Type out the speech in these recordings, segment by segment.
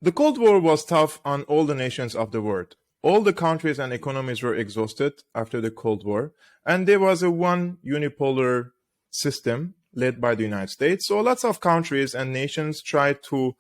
The Cold War was tough on all the nations of the world. All the countries and economies were exhausted after the Cold War, and there was a one unipolar system led by the United States. So lots of countries and nations tried to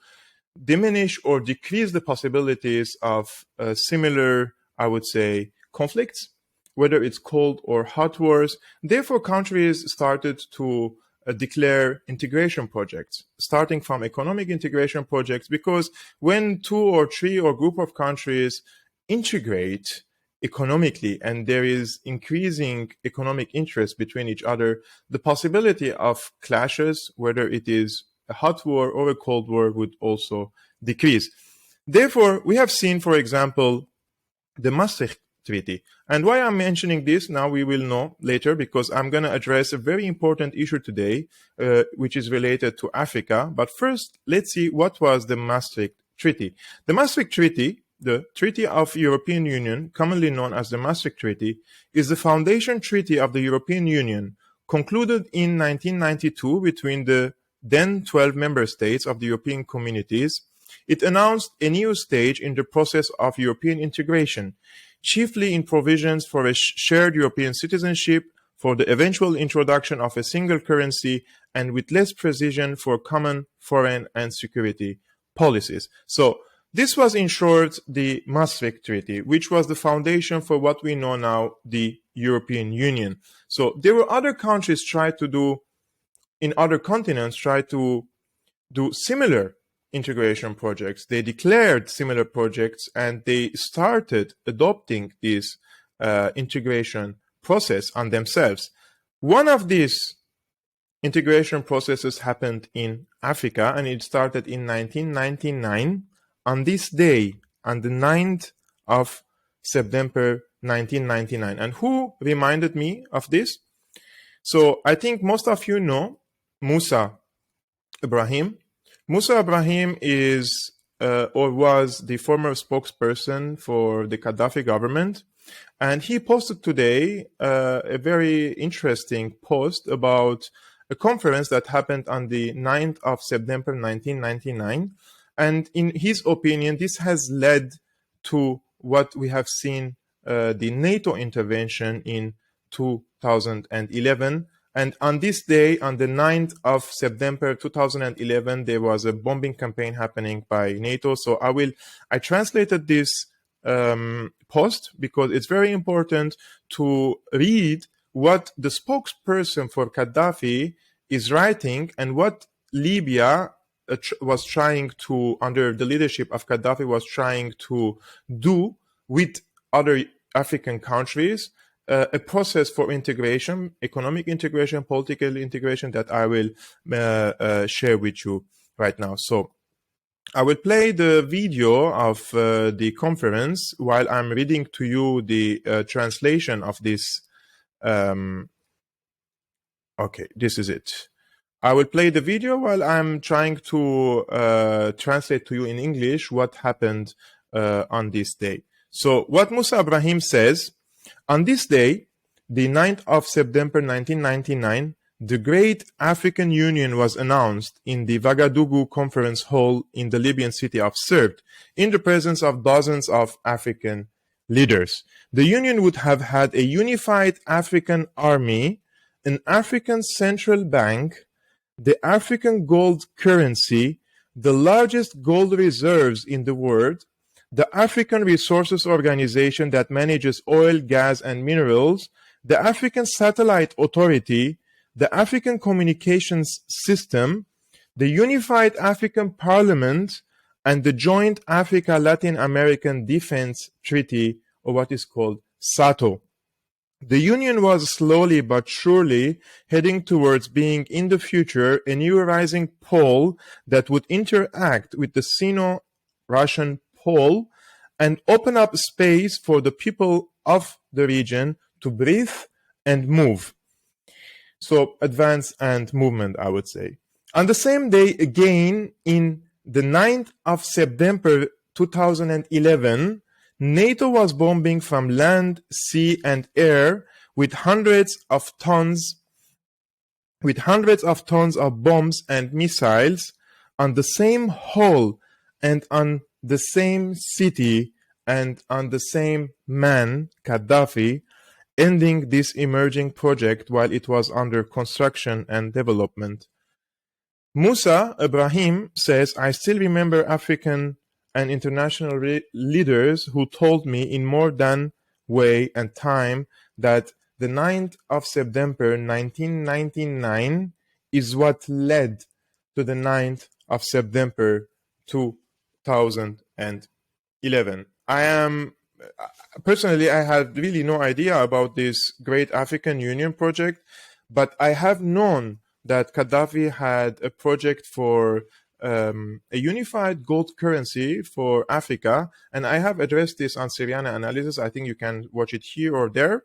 diminish or decrease the possibilities of similar, I would say, conflicts, whether it's cold or hot wars. Therefore, countries started to declare integration projects, starting from economic integration projects, because when two or three or group of countries integrate economically and there is increasing economic interest between each other, the possibility of clashes, whether it is a hot war or a cold war, would also decrease. Therefore, we have seen, for example, the Maastricht Treaty. And why I'm mentioning this now, we will know later, because I'm going to address a very important issue today, which is related to Africa. But first, let's see what was the Maastricht Treaty. The Maastricht Treaty, the Treaty of European Union, commonly known as the Maastricht Treaty, is the foundation treaty of the European Union, concluded in 1992 between the then 12 member states of the European communities. It announced a new stage in the process of European integration, chiefly in provisions for a shared European citizenship, for the eventual introduction of a single currency, and with less precision for common foreign and security policies. So this was in short the Maastricht Treaty, which was the foundation for what we know now, the European Union. So there were other countries in other continents try to do similar integration projects. They declared similar projects and they started adopting this integration process on themselves. One of these integration processes happened in Africa, and it started in 1999 on this day, on the 9th of September 1999. And who reminded me of this? So I think most of you know Musa Ibrahim. Musa Ibrahim is or was the former spokesperson for the Gaddafi government, and he posted today a very interesting post about a conference that happened on the 9th of September 1999. And in his opinion, this has led to what we have seen, the NATO intervention in 2011. And on this day, on the 9th of September 2011, there was a bombing campaign happening by NATO. So I translated this post because it's very important to read what the spokesperson for Gaddafi is writing and what Libya was trying to, under the leadership of Gaddafi, was trying to do with other African countries. A process for integration, economic integration, political integration that I will share with you right now. So I will play the video of the conference while I'm reading to you the translation of this. Okay, this is it. I will play the video while I'm trying to translate to you in English what happened on this day. So what Musa Ibrahim says: on this day, the 9th of September 1999, the Great African Union was announced in the Wagadougou conference hall in the Libyan city of Sirte, in the presence of dozens of African leaders. The Union would have had a unified African army, an African central bank, the African gold currency, the largest gold reserves in the world, the African Resources Organization that manages oil, gas, and minerals, the African Satellite Authority, the African Communications System, the Unified African Parliament, and the Joint Africa-Latin American Defense Treaty, or what is called SATO. The Union was slowly but surely heading towards being in the future a new rising pole that would interact with the Sino-Russian pole and open up space for the people of the region to breathe and move. So advance and movement, I would say. On the same day, again, in the 9th of September 2011, NATO was bombing from land, sea, and air with hundreds of tons of bombs and missiles on the same hall and on the same city and on the same man, Gaddafi, ending this emerging project while it was under construction and development. Musa Ibrahim says, I still remember African and international leaders who told me in more than way and time that the 9th of September 1999 is what led to the 9th of September 2011. Personally, I had really no idea about this great African Union project, but I have known that Gaddafi had a project for a unified gold currency for Africa, and I have addressed this on Syriana analysis. I think you can watch it here or there.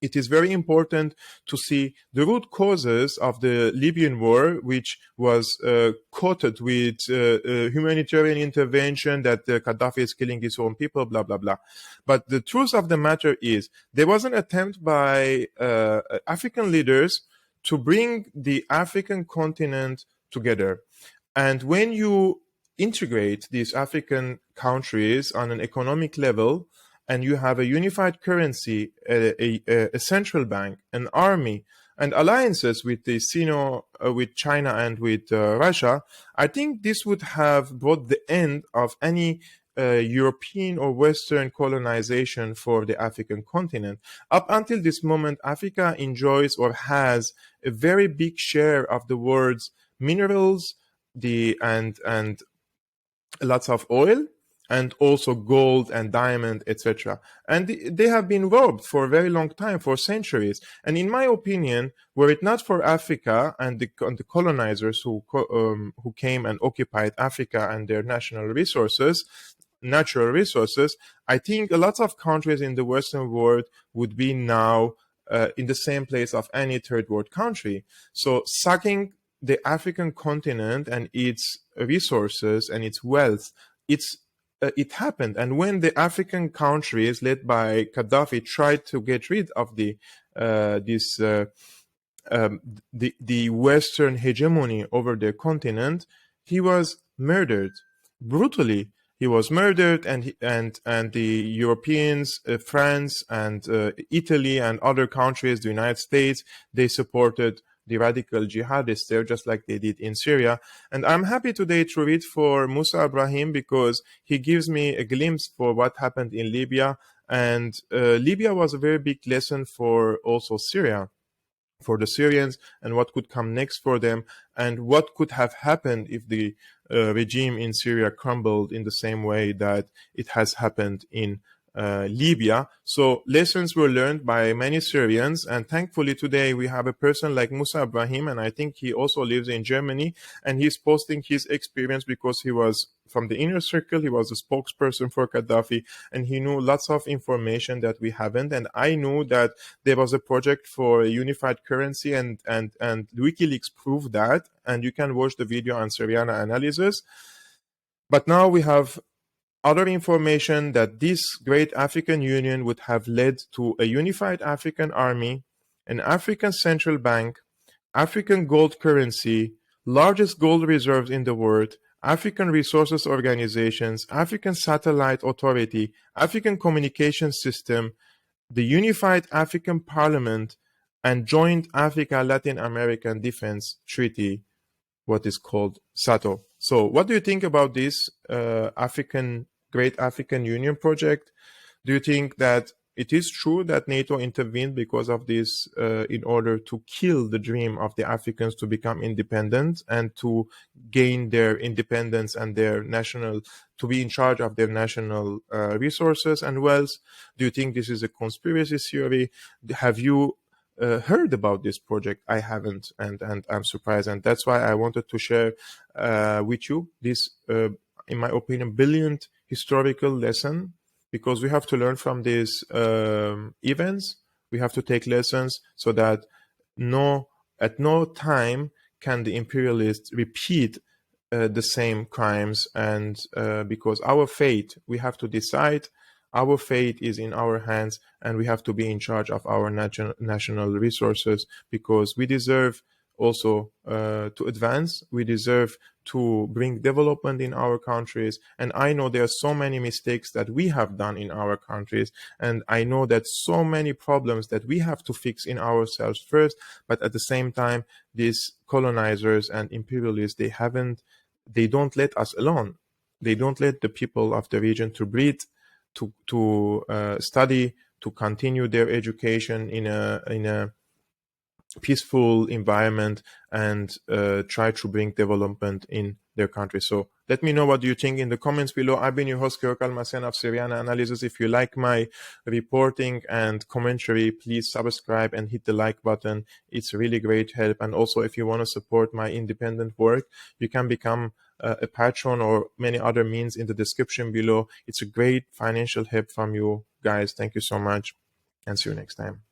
It is very important to see the root causes of the Libyan war, which was quoted with humanitarian intervention, that Gaddafi is killing his own people, blah, blah, blah. But the truth of the matter is there was an attempt by African leaders to bring the African continent together. And when you integrate these African countries on an economic level, and you have a unified currency, a central bank, an army, and alliances with the with China and with Russia, I think this would have brought the end of any European or Western colonization for the African continent. Up until this moment, Africa enjoys or has a very big share of the world's minerals, and lots of oil, and also gold and diamond, etc. And they have been robbed for a very long time, for centuries. And in my opinion, were it not for Africa and the colonizers who came and occupied Africa and their natural resources, I think a lot of countries in the Western world would be now in the same place of any third world country. So sucking the African continent and its resources and its wealth, it happened. And when the African countries led by Gaddafi tried to get rid of the Western hegemony over their continent, he was murdered brutally. He was murdered, and the Europeans, France and Italy and other countries, the United States, they supported the radical jihadists there, just like they did in Syria. And I'm happy today to read for Musa Ibrahim, because he gives me a glimpse for what happened in Libya. And Libya was a very big lesson for also Syria, for the Syrians, and what could come next for them, and what could have happened if the regime in Syria crumbled in the same way that it has happened in Libya. So lessons were learned by many Syrians, and thankfully today we have a person like Musa Ibrahim, and I think he also lives in Germany, and he's posting his experience because he was from the inner circle, he was a spokesperson for Gaddafi, and he knew lots of information that we haven't. And I knew that there was a project for a unified currency, and WikiLeaks proved that, and you can watch the video on Syriana analysis. But now we have other information that this great African Union would have led to a unified African army, an African central bank, African gold currency, largest gold reserves in the world, African resources organizations, African satellite authority, African communication system, the unified African parliament, and joint Africa-Latin American Defense Treaty, what is called SATO. So what do you think about this Great African Union project? Do you think that it is true that NATO intervened because of this in order to kill the dream of the Africans to become independent and to gain their independence and to be in charge of their national resources and wealth? Do you think this is a conspiracy theory? Have you heard about this project? I haven't, and I'm surprised, and that's why I wanted to share with you this, in my opinion, brilliant historical lesson, because we have to learn from these events. We have to take lessons so that at no time can the imperialists repeat the same crimes, and because our fate, we have to decide. Our fate is in our hands, and we have to be in charge of our national resources, because we deserve also to advance. We deserve to bring development in our countries. And I know there are so many mistakes that we have done in our countries. And I know that so many problems that we have to fix in ourselves first. But at the same time, these colonizers and imperialists, they don't let us alone. They don't let the people of the region to breathe, to study, to continue their education in a peaceful environment, and try to bring development in their country. So let me know what you think in the comments below. I've been your host, Kirk Almasen of Syriana Analysis. If you like my reporting and commentary, please subscribe and hit the like button. It's really great help. And also, if you want to support my independent work, you can become a patron or many other means in the description below. It's a great financial help from you guys. Thank you so much, and see you next time.